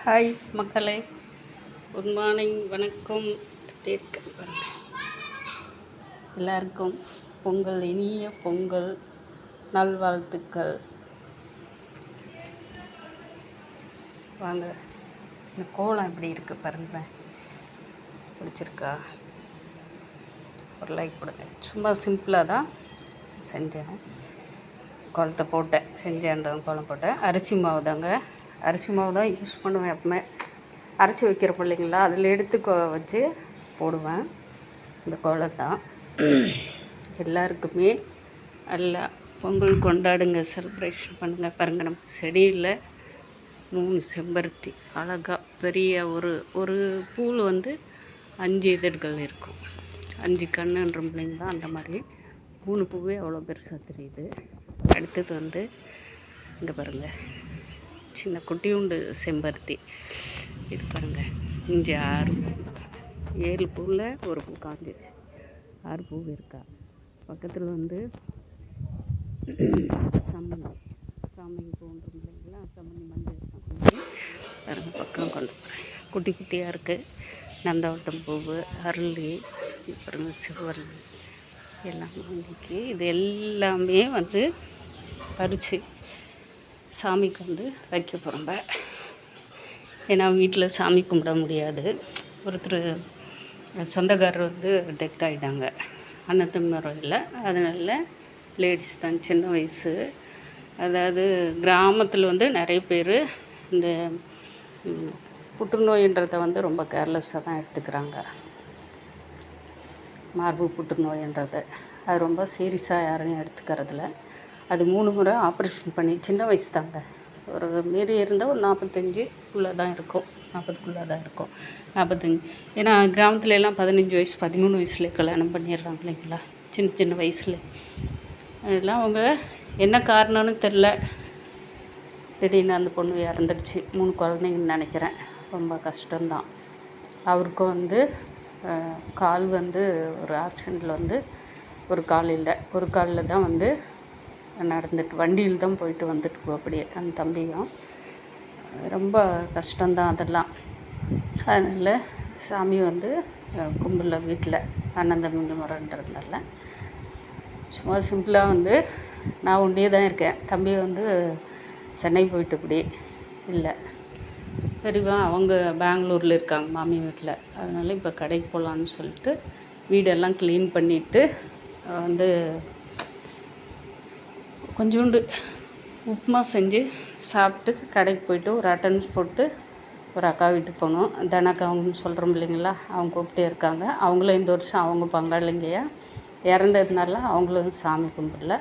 Hi மக்களே, good morning, வணக்கம். எப்படி இருக்கேன் பாருங்கள். எல்லாருக்கும் பொங்கல், இனிய பொங்கல் நல்வாழ்த்துக்கள். வாங்க, இந்த கோலம் எப்படி இருக்குது பாருங்களேன். பிடிச்சிருக்கா? ஒரு லைக் கொடுங்க. சும்மா சிம்பிளாக தான் செஞ்சேன். கோலத்தை போட்டேன், செஞ்சேன்ற கோலம் போட்டேன். அரிசி மாவு தாங்க, அரிசி மாவு தான் யூஸ் பண்ணுவேன் எப்பவுமே. அரைச்சி வைக்கிற பிள்ளைங்களா அதில் எடுத்து வச்சு போடுவேன். இந்த கோலம் தான். எல்லாருக்குமே நல்லா பொங்கல் கொண்டாடுங்க, செலிப்ரேஷன் பண்ணுங்கள். பாருங்கள், நம்ம செடியில் 3 செம்பருத்தி அழகாக பெரிய ஒரு பூவில் 5 இதழ்கள் இருக்கும். 5 கண்ணுன்ற பிள்ளைங்களா அந்த மாதிரி 3 பூவே அவ்வளோ பெருசாக தெரியுது. அடுத்தது இங்கே பாருங்கள், சின்ன குட்டியுண்டு செம்பருத்தி. இது பாருங்கள், இங்கே 6 7 பூவில் ஒரு பூ காஞ்சிச்சு, 6 பூ இருக்கா. பக்கத்தில் சம்மந்தி, சாமிக்கு பூன்ற இல்லைங்களா, சம்மந்தி, மஞ்சள் சம்மந்தி பாருங்கள். பக்கம் கொண்டு போகிறேன், குட்டி குட்டியாக இருக்குது. நந்தவட்டம் பூவு, அரளி, பாருங்கள், சிவரளி எல்லாம் வாங்கிக்கு. இது எல்லாமே பறித்து சாமிக்கு வைக்க போகிறோம்ப. ஏன்னா வீட்டில் சாமி கும்பிட முடியாது. ஒருத்தர் சொந்தக்காரர் டெத் ஆகிட்டாங்க அண்ணன் முறையில். அதனால் லேடிஸ் தான், சின்ன வயசு. அதாவது கிராமத்தில் நிறைய பேர் இந்த புற்றுநோயின்றதை ரொம்ப கேர்லெஸ்ஸாக தான் எடுத்துக்கிறாங்க. மார்பு புற்றுநோயின்றது அது ரொம்ப சீரியஸாக யாரையும் எடுத்துக்கிறதில்ல. அது 3 முறை ஆப்ரேஷன் பண்ணி, சின்ன வயசு தாங்க, ஒரு மீறி இருந்தால் ஒரு 45 தான் இருக்கும், 40 தான் இருக்கும், 45. ஏன்னா கிராமத்துல எல்லாம் 15 வயசு 13 வயசுலேயே கல்யாணம் பண்ணிடுறாங்க இல்லைங்களா, சின்ன சின்ன வயசில். அதெல்லாம் அவங்க என்ன காரணம்னு தெரில, திடீர்னு அந்த பொண்ணு இறந்துடுச்சு. 3 குழந்தைங்கன்னு நினைக்கிறேன். ரொம்ப கஷ்டம்தான். அவருக்கும் கால் ஒரு ஆக்சிடெண்ட்டில் ஒரு கால் இல்லை, ஒரு காலில் தான் நடந்துட்டு, வண்டியில் தான் போயிட்டு வந்துட்டு அப்படியே அந்த தம்பியும். ரொம்ப கஷ்டம்தான் அதெல்லாம். அதனால் சாமி கும்பல வீட்டில் அண்ணன் தம்பி முறைன்றதுனால சும்மா சிம்பிளாக நான் ஒண்டியே தான் இருக்கேன். தம்பி சென்னை போயிட்டு இப்படி இல்லை, பெரியவா அவங்க பெங்களூரில் இருக்காங்க மாமி வீட்டில். அதனால் இப்போ கடைக்கு போகலான்னு சொல்லிட்டு வீடெல்லாம் க்ளீன் பண்ணிவிட்டு கொஞ்சோண்டு உப்புமா செஞ்சு சாப்பிட்டு கடைக்கு போயிட்டு ஒரு அட்டன்ஸ் போட்டு ஒரு அக்கா வீட்டுக்கு போனோம். தனக்கா அவங்கன்னு சொல்கிறோம் இல்லைங்களா, அவங்க கூப்பிட்டே இருக்காங்க. அவங்களும் இந்த வருஷம் அவங்க பங்காளிங்கயா இறந்ததுனால அவங்களும் சாமி கும்பிடல.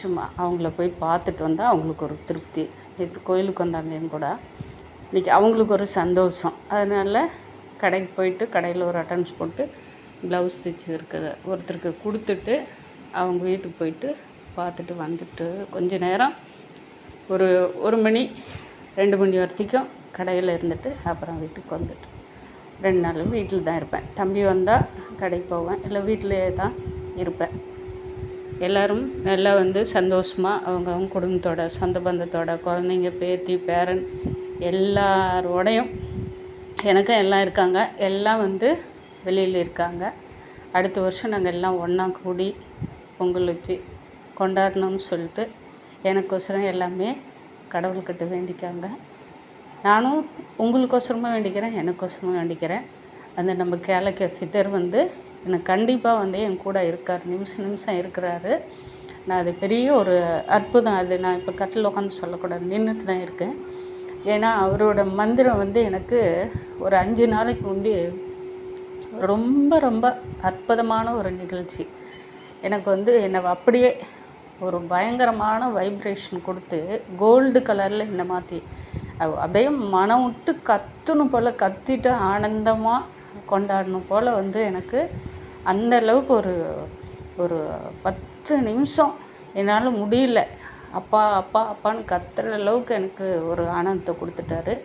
சும்மா அவங்கள போய் பார்த்துட்டு வந்தால் அவங்களுக்கு ஒரு திருப்தி. நேற்று கோயிலுக்கு வந்தாங்க என் கூட. இன்றைக்கி அவங்களுக்கு ஒரு சந்தோஷம். அதனால் கடைக்கு போயிட்டு கடையில் ஒரு அட்டன்ஸ் போட்டு ப்ளவுஸ் தைச்சி இருக்கிற ஒருத்தருக்கு கொடுத்துட்டு அவங்க வீட்டுக்கு போயிட்டு பார்த்துட்டு வந்துட்டு கொஞ்ச நேரம் ஒரு மணி 2 மணி வரைக்கும் கடையில் இருந்துட்டு அப்புறம் வீட்டுக்கு வந்துட்டு 2 நாள் வீட்டில் தான் இருப்பேன். தம்பி வந்தால் கடைக்கு போவேன், இல்லை வீட்டிலேயே தான் இருப்பேன். எல்லோரும் நல்லா சந்தோஷமாக அவங்க குடும்பத்தோட, சொந்த பந்தத்தோட, குழந்தைங்க, பேத்தி, பேரன் எல்லாரோடையும் எனக்கும் எல்லாம் இருக்காங்க. எல்லாம் வெளியில் இருக்காங்க. அடுத்த வருஷம் நாங்கள் எல்லாம் ஒன்றா கூடி பொங்கல் வச்சு கொண்டாடணும்னு சொல்லிட்டு எனக்கோசரம் எல்லாமே கடவுள்கிட்ட வேண்டிக்காங்க. நானும் உங்களுக்கோசரமாக வேண்டிக்கிறேன், எனக்கோசரமாக வேண்டிக்கிறேன். நம்ம கேளக்க சித்தர் எனக்கு கண்டிப்பாக என் கூட இருக்கார், நிமிஷம் இருக்கிறாரு. நான் அது பெரிய ஒரு அற்புதம். அது நான் இப்போ கட்டில் உட்காந்து சொல்லக்கூடாது, நின்றுட்டு தான் இருக்கேன். ஏன்னா அவரோட மந்திரம் எனக்கு ஒரு 5 நாளைக்கு முந்தி ரொம்ப ரொம்ப அற்புதமான ஒரு நிகழ்ச்சி. எனக்கு என்னை அப்படியே ஒரு பயங்கரமான வைப்ரேஷன் கொடுத்து கோல்டு கலரில் என்னை மாற்றி அப்படியே மனம் விட்டு கத்தணும் போல், கத்திட்டு ஆனந்தமாக கொண்டாடணும் போல் எனக்கு அந்த அளவுக்கு ஒரு 10 நிமிஷம் என்னால் முடியல. அப்பா அப்பா அப்பான்னு கத்துற அளவுக்கு எனக்கு ஒரு ஆனந்தத்தை கொடுத்துட்டாரு.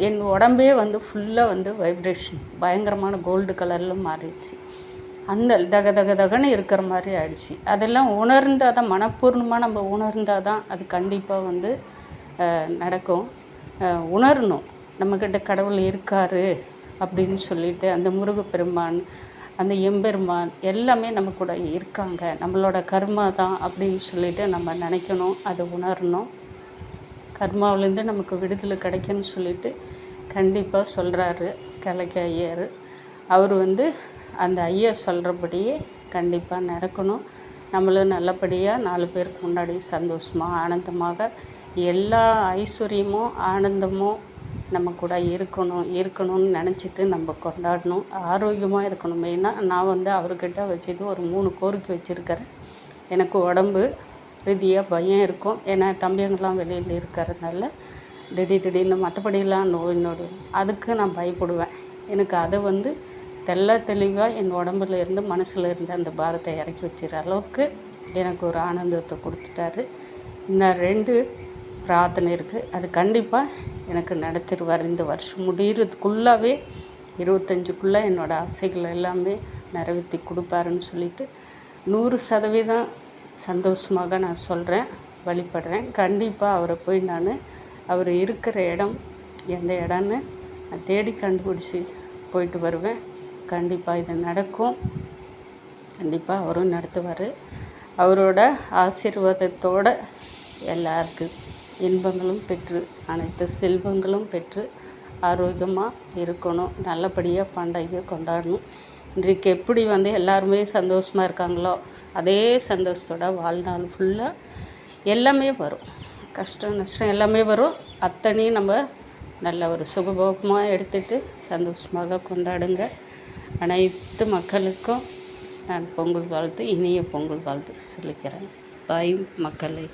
என் உடம்பே ஃபுல்லாக வைப்ரேஷன் பயங்கரமான கோல்டு கலரில் மாறிடுச்சு. அந்த தக தக தகன்னு இருக்கிற மாதிரி ஆயிடுச்சு. அதெல்லாம் உணர்ந்தால் தான், மனப்பூர்வமாக நம்ம உணர்ந்தால் தான் அது கண்டிப்பாக நடக்கும். உணரணும். நம்மக்கிட்ட கடவுள் இருக்கார் அப்படின்னு சொல்லிட்டு அந்த முருகப்பெருமான், அந்த எம்பெருமான் எல்லாமே நம்ம கூட இருக்காங்க, நம்மளோட கர்மா தான் அப்படின்னு சொல்லிட்டு நம்ம நினைக்கணும், அதை உணரணும். கர்மாவிலேருந்து நமக்கு விடுதலை கிடைக்குன்னு சொல்லிட்டு கண்டிப்பாக சொல்கிறாரு கலைக்க ஐயர். அவர் அந்த ஐயர் சொல்கிறபடியே கண்டிப்பாக நடக்கணும். நம்மளும் நல்லபடியாக 4 பேருக்கு முன்னாடி சந்தோஷமாக ஆனந்தமாக எல்லா ஐஸ்வர்யமும் ஆனந்தமும் நம்ம கூட இருக்கணும்னு நினச்சிட்டு நம்ம கொண்டாடணும். ஆரோக்கியமாக இருக்கணும். மெயினாக நான் அவர்கிட்ட வச்சது ஒரு 3 கோரிக்கை வச்சுருக்கிறேன். எனக்கு உடம்பு ரீதியாக பயம் இருக்கும். ஏன்னா தம்பிங்கெல்லாம் வெளியில் இருக்கிறதுனால திடீர்னு மற்றபடியெல்லாம் நோய் நொடி அதுக்கு நான் பயப்படுவேன். எனக்கு அதை தெளிவாக என் உடம்புல இருந்து மனசில் இருந்து அந்த பாரத்தை இறக்கி வச்சுற அளவுக்கு எனக்கு ஒரு ஆனந்தத்தை கொடுத்துட்டாரு. இன்னும் 2 பிரார்த்தனை இருக்குது. அது கண்டிப்பாக எனக்கு நடத்திடுவார். இந்த வருஷம் முடிகிறதுக்குள்ளாவே 25க்குள்ளே என்னோடய ஆசைகள் எல்லாமே நிறைவேற்றி கொடுப்பாருன்னு சொல்லிட்டு 100% சந்தோஷமாக நான் சொல்கிறேன், வழிபடுறேன். கண்டிப்பாக அவரை போய் அவர் இருக்கிற இடம் எந்த இடம்னு நான் தேடி கண்டுபிடிச்சி போயிட்டு வருவேன். கண்டிப்பாக இது நடக்கும். கண்டிப்பாக அவரும் நடத்துவார். அவரோட ஆசீர்வாதத்தோடு எல்லாருக்கு இன்பங்களும் பெற்று அனைத்து செல்வங்களும் பெற்று ஆரோக்கியமாக இருக்கணும். நல்லபடியாக பண்டிகை கொண்டாடணும். இன்றைக்கு எப்படி எல்லாருமே சந்தோஷமாக இருக்காங்களோ அதே சந்தோஷத்தோட வாழ்நாள் ஃபுல்லாக எல்லாமே வரும். கஷ்டம் நஷ்டம் எல்லாமே வரும். அத்தனையும் நம்ம நல்ல ஒரு சுகபோகமாக எடுத்துகிட்டு சந்தோஷமாக கொண்டாடுங்க. அனைத்து மக்களுக்கும் நான் பொங்கல் வாழ்த்து, இனிய பொங்கல் வாழ்த்து சொல்லிக்கிறேன். பாய் மக்களே.